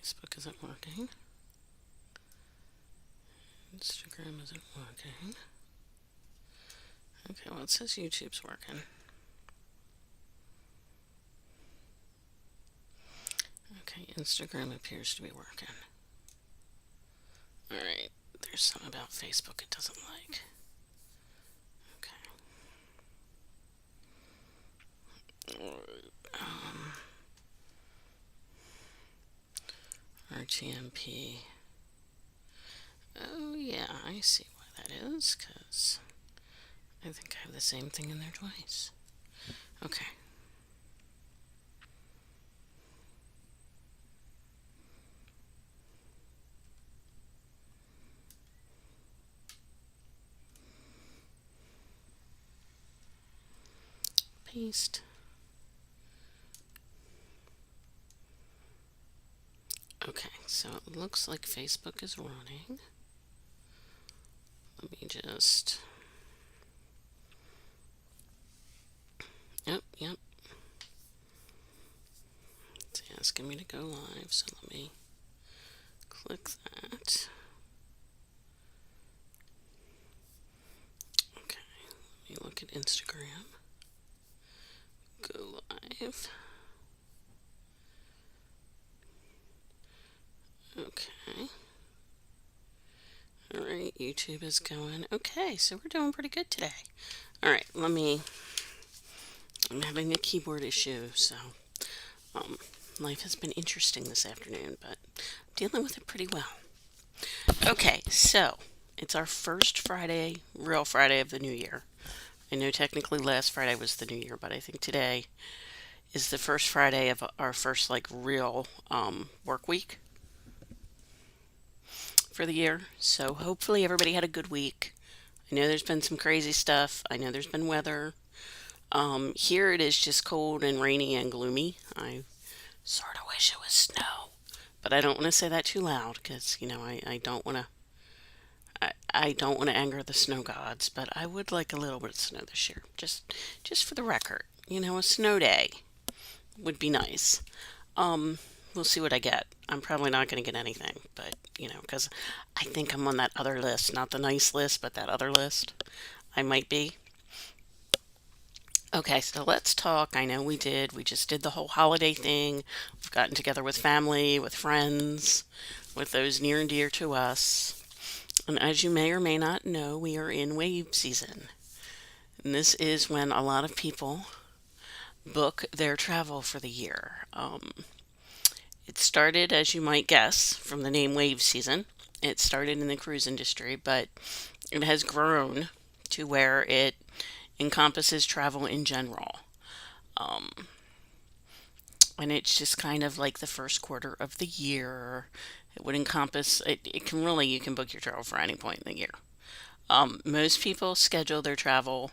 Facebook isn't working. Instagram isn't working. Okay, well, it says YouTube's working. Okay, Instagram appears to be working. Alright, there's something about Facebook it doesn't like. Okay. RTMP. Oh, yeah, I see why that is, because I think I have the same thing in there twice. Okay. Paste. Okay, so it looks like Facebook is running. Let me just... Yep. It's asking me to go live, so let me click that. Okay, let me look at Instagram. Go live. Okay. Alright, YouTube is going. Okay, so we're doing pretty good today. Alright, I'm having a keyboard issue, so life has been interesting this afternoon, but I'm dealing with it pretty well. Okay, so it's our first Friday, real Friday of the new year. I know technically last Friday was the new year, but I think today is the first Friday of our first real work week for the year. So hopefully everybody had a good week. I know there's been some crazy stuff. I know there's been weather. Here it is just cold and rainy and gloomy. I sort of wish it was snow, but I don't want to say that too loud because I don't want to. I don't want to anger the snow gods, but I would like a little bit of snow this year, just for the record. A snow day would be nice. Um, we'll see what I get. I'm probably not going to get anything, but because I think I'm on that other list, not the nice list, but that other list. I might be. Okay, so let's talk. I know we just did the whole holiday thing. We've gotten together with family, with friends, with those near and dear to us. And as you may or may not know, we are in wave season. And this is when a lot of people book their travel for the year. It started, as you might guess, from the name wave season. It started in the cruise industry, but it has grown to where it encompasses travel in general. Um, and it's just kind of like the first quarter of the year. It would encompass it can really you can book your travel for any point in the year. Most people schedule their travel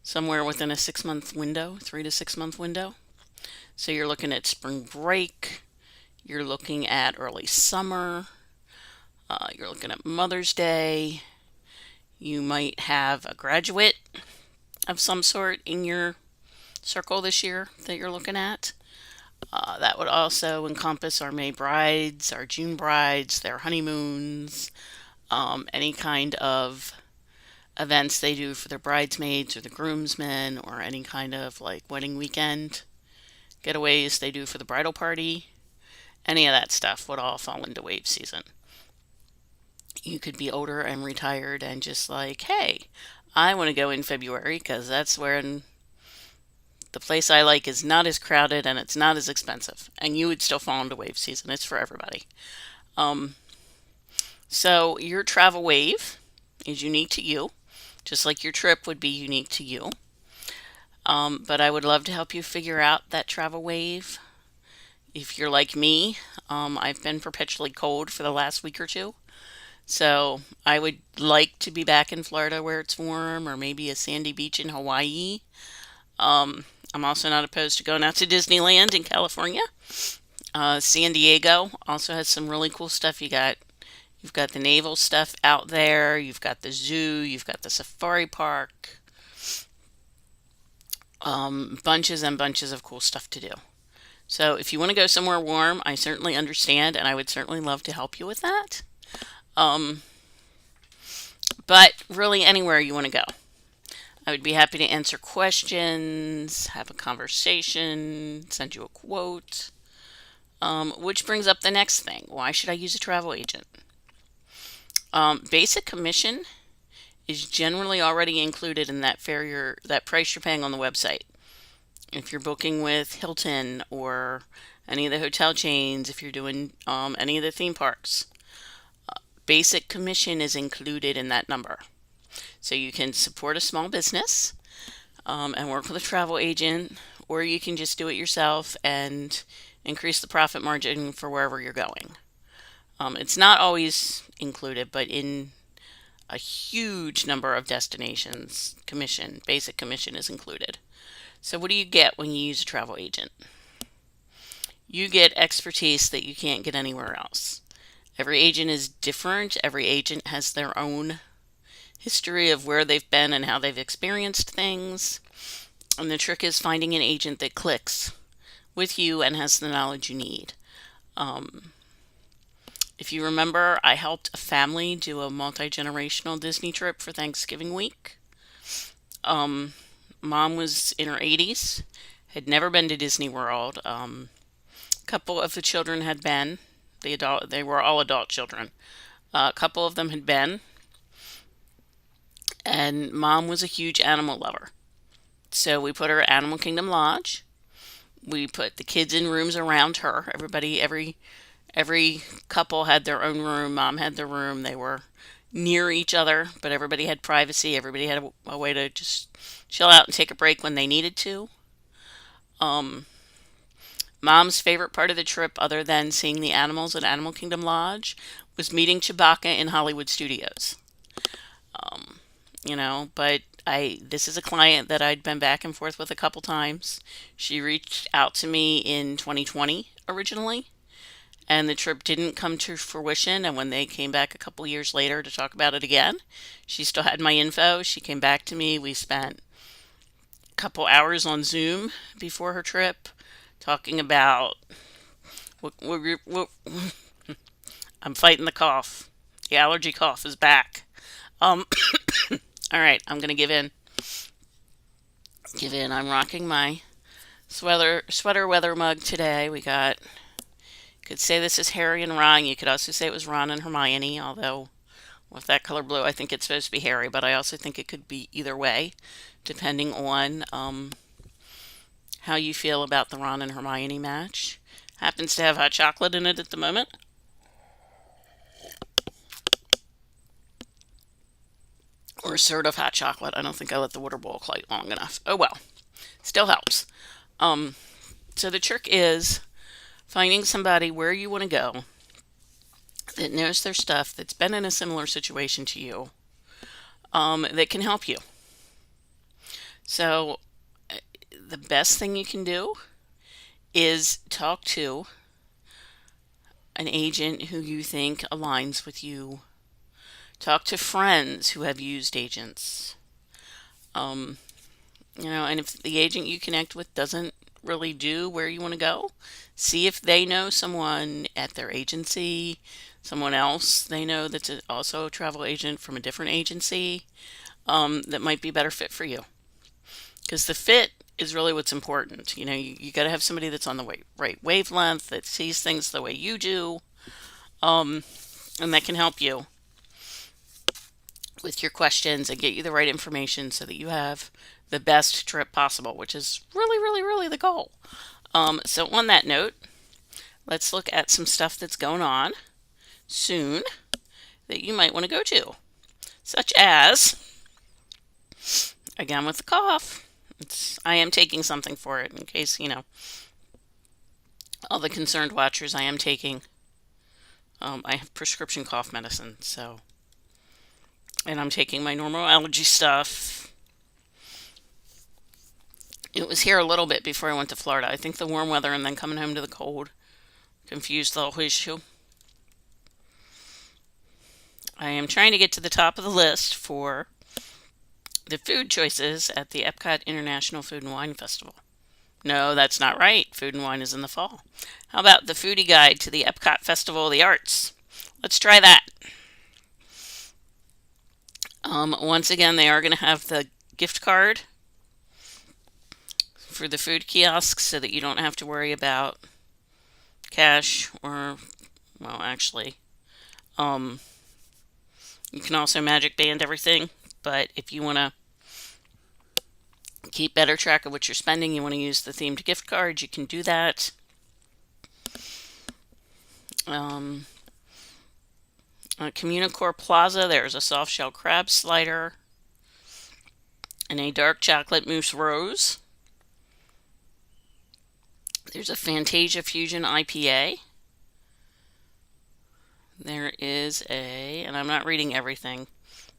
somewhere within a 6 month window, 3 to 6 month window. So you're looking at spring break, you're looking at early summer, you're looking at Mother's Day. You might have a graduate of some sort in your circle this year that you're looking at. That would also encompass our May brides, our June brides, their honeymoons, any kind of events they do for their bridesmaids or the groomsmen, or any kind of wedding weekend getaways they do for the bridal party. Any of that stuff would all fall into wave season. You could be older and retired and just hey, I want to go in February because that's when the place I like is not as crowded and it's not as expensive. And you would still fall into wave season. It's for everybody. Um, so your travel wave is unique to you, just like your trip would be unique to you. But I would love to help you figure out that travel wave. If you're like me, I've been perpetually cold for the last week or two. So I would like to be back in Florida where it's warm, or maybe a sandy beach in Hawaii. Um, I'm also not opposed to going out to Disneyland in California. San Diego also has some really cool stuff. You've got the naval stuff out there. You've got the zoo. You've got the safari park. Bunches and bunches of cool stuff to do. So if you want to go somewhere warm, I certainly understand, and I would certainly love to help you with that. Um, but really, anywhere you want to go, I would be happy to answer questions, have a conversation, send you a quote. Which brings up the next thing. Why should I use a travel agent? Basic commission is generally already included in that price you're paying on the website. If you're booking with Hilton or any of the hotel chains, if you're doing any of the theme parks, basic commission is included in that number. So you can support a small business and work with a travel agent, or you can just do it yourself and increase the profit margin for wherever you're going. It's not always included, but in a huge number of destinations, basic commission is included. So, what do you get when you use a travel agent? You get expertise that you can't get anywhere else. Every agent is different, every agent has their own history of where they've been and how they've experienced things. And the trick is finding an agent that clicks with you and has the knowledge you need. Um, if you remember, I helped a family do a multi generational Disney trip for Thanksgiving week. Um, Mom was in her 80s, had never been to Disney World. A couple of the children had been. They were all adult children. A couple of them had been, and Mom was a huge animal lover. So we put her at Animal Kingdom Lodge. We put the kids in rooms around her. Every couple had their own room. Mom had their room. They were near each other, but everybody had privacy. Everybody had a way to just chill out and take a break when they needed to. Um, Mom's favorite part of the trip, other than seeing the animals at Animal Kingdom Lodge, was meeting Chewbacca in Hollywood Studios. Um, but this is a client that I'd been back and forth with a couple times. She reached out to me in 2020 originally, and the trip didn't come to fruition. And when they came back a couple years later to talk about it again, she still had my info. She came back to me. We spent a couple hours on Zoom before her trip talking about what I'm fighting the cough. The allergy cough is back. Um, all right, I'm gonna give in. Give in. I'm rocking my sweater weather mug today. You could say this is Harry and Ron. You could also say it was Ron and Hermione, although with that color blue, I think it's supposed to be Harry, but I also think it could be either way, depending on how you feel about the Ron and Hermione match. Happens to have hot chocolate in it at the moment. Or sort of hot chocolate. I don't think I let the water boil quite long enough. Oh well, still helps. Um, so the trick is finding somebody where you want to go that knows their stuff, that's been in a similar situation to you, that can help you. So the best thing you can do is talk to an agent who you think aligns with you. Talk to friends who have used agents. Um, and if the agent you connect with doesn't really do where you want to go, see if they know someone at their agency, someone else they know that's also a travel agent from a different agency, that might be a better fit for you. Because the fit is really what's important. You got to have somebody that's on the right wavelength, that sees things the way you do, um, and that can help you with your questions and get you the right information so that you have the best trip possible, which is really, really, really the goal. So, on that note, let's look at some stuff that's going on soon that you might want to go to, such as, again with the cough, I am taking something for it in case, all the concerned watchers, I am taking, I have prescription cough medicine, so, and I'm taking my normal allergy stuff. It was here a little bit before I went to Florida. I think the warm weather and then coming home to the cold confused the whole issue. I am trying to get to the top of the list for the food choices at the Epcot International Food and Wine Festival. No, that's not right. Food and wine is in the fall. How about the foodie guide to the Epcot Festival of the Arts? Let's try that. Once again, they are going to have the gift card for the food kiosks so that you don't have to worry about cash or, well, actually, um, you can also magic band everything. But if you want to keep better track of what you're spending, you want to use the themed gift card, you can do that. Um, Communicore Plaza, there's a soft shell crab slider and a dark chocolate mousse rose. There's a Fantasia Fusion IPA. There is and I'm not reading everything.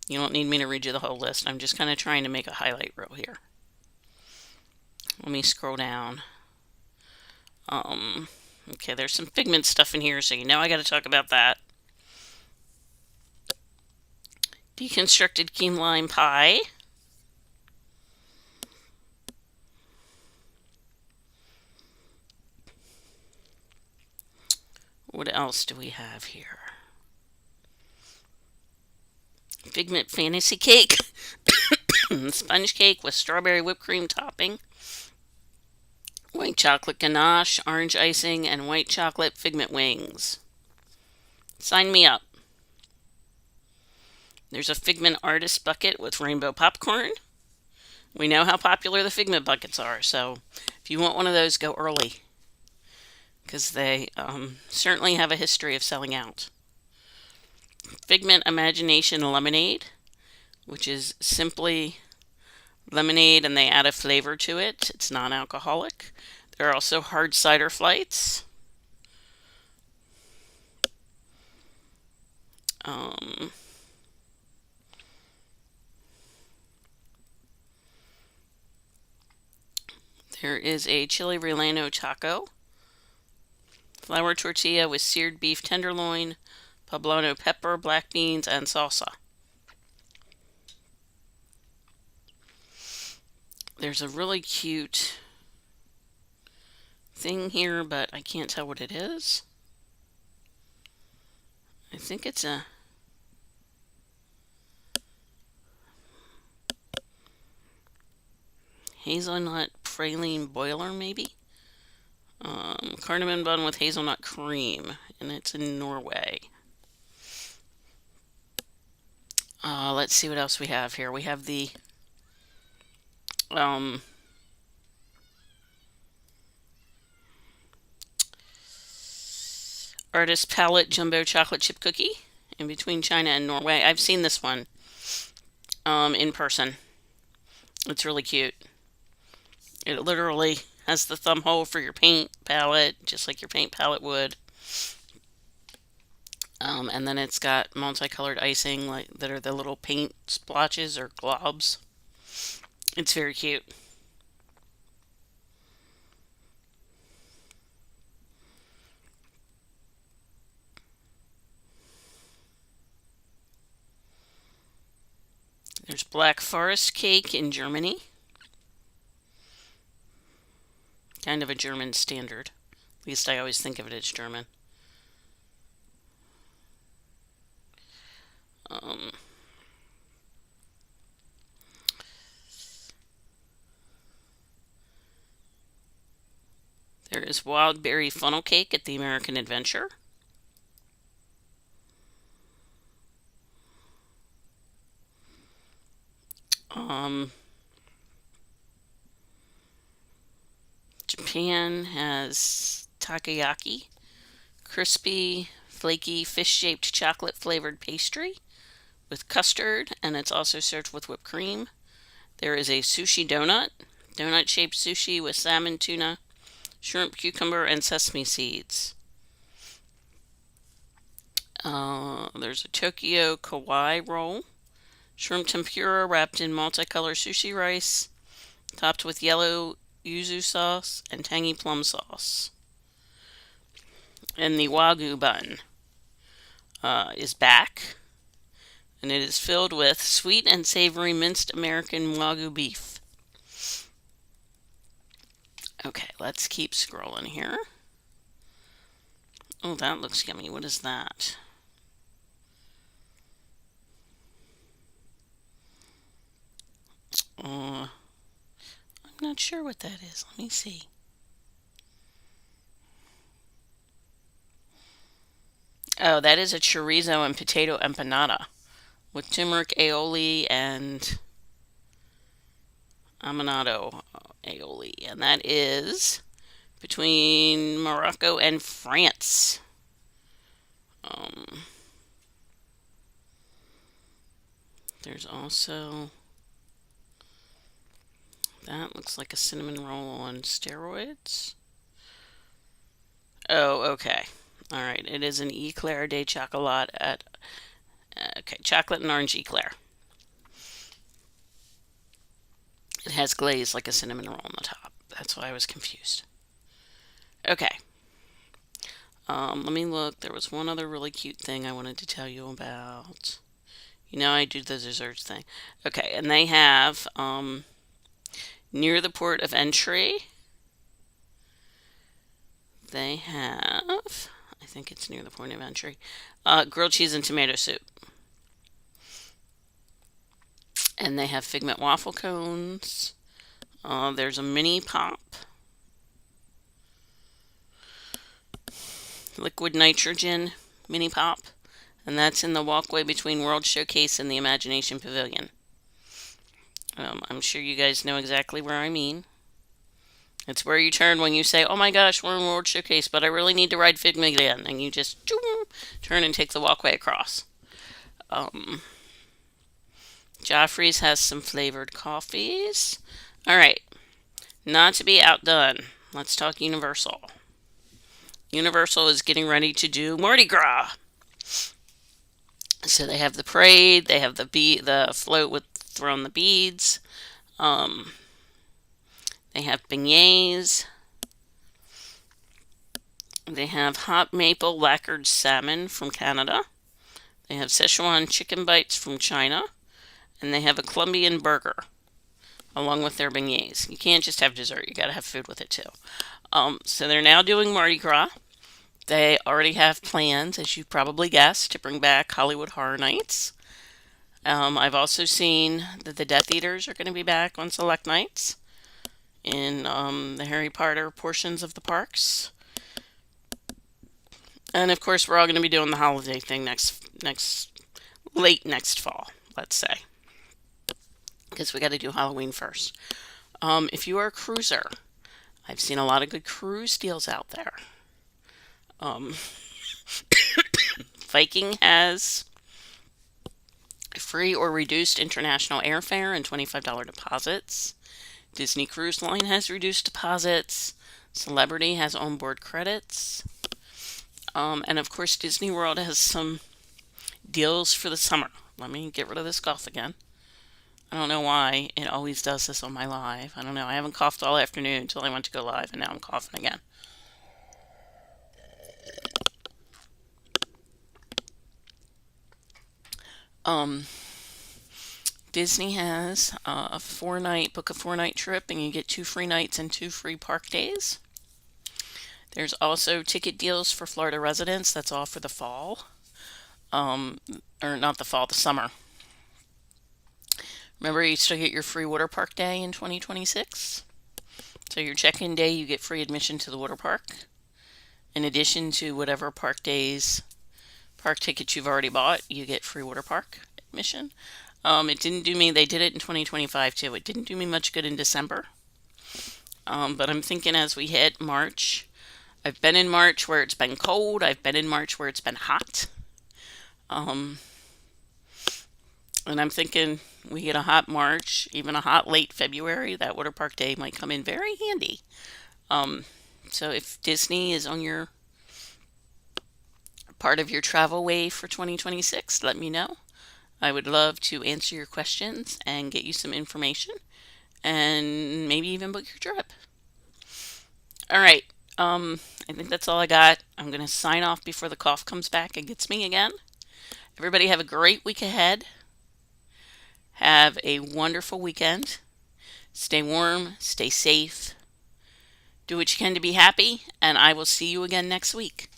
You don't need me to read you the whole list. I'm just kind of trying to make a highlight reel here. Let me scroll down. Okay, there's some Figment stuff in here, so you know I got to talk about that. Deconstructed key lime pie. What else do we have here? Figment fantasy cake. Sponge cake with strawberry whipped cream topping. White chocolate ganache, orange icing, and white chocolate Figment wings. Sign me up. There's a Figment artist bucket with rainbow popcorn. We know how popular the Figment buckets are, so if you want one of those, go early, because they certainly have a history of selling out. Figment Imagination Lemonade, which is simply lemonade and they add a flavor to it. It's non-alcoholic. There are also hard cider flights. There is a chili relleno taco, flour tortilla with seared beef tenderloin, poblano pepper, black beans, and salsa. There's a really cute thing here, but I can't tell what it is. I think it's a hazelnut praline boiler, maybe? Cardamom bun with hazelnut cream, and it's in Norway. Let's see what else we have here. We have the Artist Palette Jumbo Chocolate Chip Cookie in between China and Norway. I've seen this one in person. It's really cute. It literally has the thumb hole for your paint palette, just like your paint palette would. And then it's got multicolored icing like that are the little paint splotches or globs. It's very cute. There's Black Forest cake in Germany. Kind of a German standard. At least I always think of it as German. There is wild berry funnel cake at the American Adventure. Japan has takoyaki, crispy, flaky, fish-shaped chocolate-flavored pastry with custard, and it's also served with whipped cream. There is a sushi donut, donut-shaped sushi with salmon, tuna, shrimp, cucumber, and sesame seeds. There's a Tokyo kawaii roll, shrimp tempura wrapped in multicolor sushi rice, topped with yellow yuzu sauce and tangy plum sauce. And the wagyu bun is back, and it is filled with sweet and savory minced American wagyu beef. Okay, let's keep scrolling here. Oh, that looks yummy. What is that? I'm not sure what that is. Let me see. Oh, that is a chorizo and potato empanada with turmeric aioli and amanado aioli. And that is between Morocco and France. Um, there's also, that looks like a cinnamon roll on steroids. Oh, okay. All right. It is an eclair de chocolat at, okay, chocolate and orange eclair. It has glaze like a cinnamon roll on the top. That's why I was confused. Okay. Let me look. There was one other really cute thing I wanted to tell you about. You know, I do the desserts thing. Okay, and they have near the port of entry, they have, I think it's near the port of entry, grilled cheese and tomato soup. And they have figment waffle cones. There's a mini pop, liquid nitrogen mini pop, and that's in the walkway between World Showcase and the Imagination Pavilion. I'm sure you guys know exactly where I mean. It's where you turn when you say, "Oh my gosh, we're in World Showcase, but I really need to ride Figment again," and you just turn and take the walkway across. Um, Joffrey's has some flavored coffees. All right, not to be outdone, let's talk Universal. Universal is getting ready to do Mardi Gras. So they have the parade, they have the float with throwing the beads. Um, they have beignets. They have hot maple lacquered salmon from Canada. They have Szechuan chicken bites from China. And they have a Colombian burger along with their beignets. You can't just have dessert, you gotta have food with it too. So they're now doing Mardi Gras. They already have plans, as you probably guessed, to bring back Hollywood Horror Nights. I've also seen that the Death Eaters are going to be back on select nights in the Harry Potter portions of the parks. And of course, we're all going to be doing the holiday thing late next fall, let's say, because we got to do Halloween first. If you are a cruiser, I've seen a lot of good cruise deals out there. Um, Viking has free or reduced international airfare and $25 deposits. Disney Cruise Line has reduced deposits. Celebrity has onboard credits. And of course, Disney World has some deals for the summer. Let me get rid of this cough again. I don't know why it always does this on my live. I don't know. I haven't coughed all afternoon until I went to go live, and now I'm coughing again. Um, Disney has book a 4 night trip, and you get 2 free nights and 2 free park days. There's also ticket deals for Florida residents. That's all for the fall. Or not the fall, the summer. Remember, you still get your free water park day in 2026. So your check-in day, you get free admission to the water park. In addition to whatever park tickets you've already bought, you get free water park admission. It didn't do me, they did it in 2025 too. It didn't do me much good in December. But I'm thinking as we hit March, I've been in March where it's been cold. I've been in March where it's been hot. Um, and I'm thinking we get a hot March, even a hot late February, that water park day might come in very handy. Um, so if Disney is on your part of your travel wave for 2026, let me know. I would love to answer your questions and get you some information and maybe even book your trip. All right. I think that's all I got. I'm going to sign off before the cough comes back and gets me again. Everybody have a great week ahead. Have a wonderful weekend. Stay warm, stay safe, Do what you can to be happy, and I will see you again next week.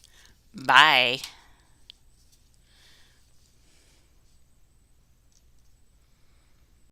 Bye.